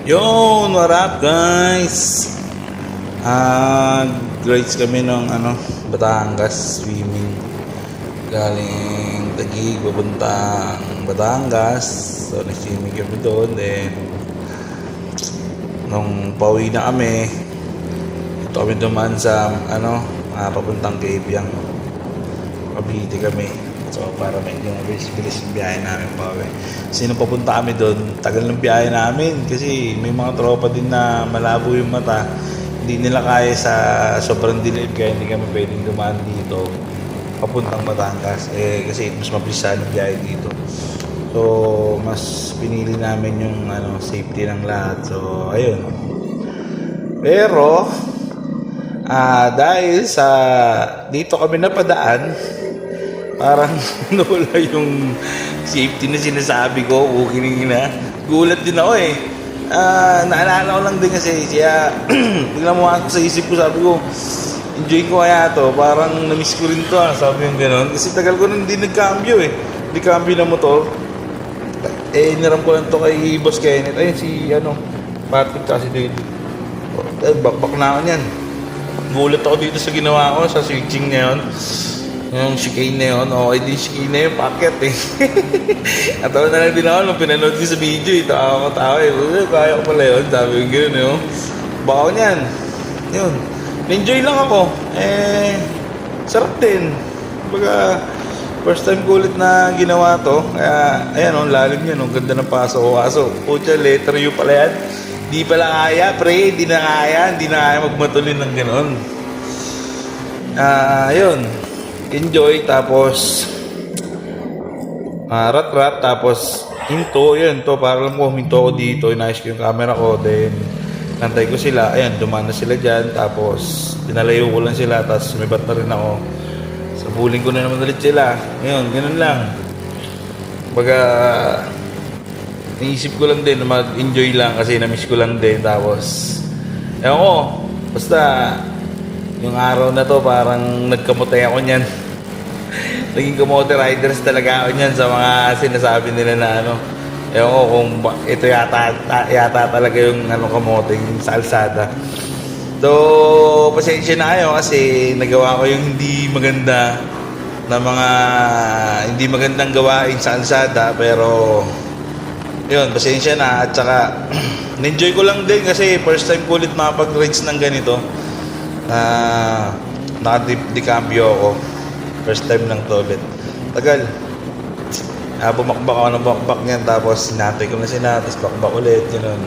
Yo, what up guys? Grades kami ng Batangas swimming. Galing Taguig, papuntang Batangas. So, nag-swimming kami doon. Then, nung pauwi na kami, ito kami dumaan sa, papuntang Kabyang. Cavite kami. So, para medyo bilis-bilis yung biyahe namin pauwi. Kasi nung papunta kami doon, tagal ng biyahe namin. Kasi may mga tropa din na malabo yung mata. Hindi nila kaya sa sobrang dilim, kaya hindi kami pwedeng dumaan dito papuntang Batangas. Kasi mas mabilisan yung biyahe dito. So, mas pinili namin yung safety ng lahat. So, ayun. Pero, dahil sa dito kami napadaan, parang nawala yung safety na sinasabi ko. Okay na. Gulat din ako eh. Naalala ko lang din kasi kaya biglang mo ako sa isip ko, sabi ko enjoy ko kaya to, parang namiss ko rin to, sabi yung gano'n. Kasi tagal ko nang hindi nagkambyo eh. Hindi cambio na motor. Niram ko lang to kay Boss Kenneth. Ayun si Patrick kasi dito. Bakbak na ako niyan. Gulat ako dito sa ginawa ko sa switching na yun. Yung chicane na yun, okay din chicane na yun, packet eh. Atawa na lang din ako nung pinanood ko sa video, tawa ko kaya ko pala yun, sabi yung gano'n yun. Baka ko niyan, yun. Enjoy lang ako, sarap din. Baga, first time ko ulit na ginawa to, kaya, ayan lalim yan, ganda ng paso ko. Kaso, pucha, letter U pala yan. Di pala kaya, pre, hindi na kaya magmatulin ng gano'n. Ayun. Enjoy, tapos rat tapos hinto, yun to, para lang ko huminto ko dito, inayos ko yung camera ko, then nantay ko sila, ayan, dumaan na sila dyan, tapos pinalayo ko lang sila, tapos sumibat na rin ako, sabulin ko na naman ulit sila, ngayon, ganun lang. Baga naisip ko lang din na mag-enjoy lang kasi na-miss ko lang din, tapos ewan ko, basta yung araw na to parang nagkamutay ako niyan. Naging kamote riders talaga ako niyan sa mga sinasabi nila na ewan ko kung ito yata talaga yung kamote sa alsada. So, pasensya na kayo kasi nagawa ko yung hindi magandang gawain sa alsada, pero yun, pasensya na. At saka na-enjoy ko lang din kasi first time ko ulit makapag-rides ng ganito. Naka-decambio ako. First time lang to ulit. Tagal. Bumakbak ako ng bakbak niyan, tapos sinatay ko na sila, tapos bakbak ulit, gano'n.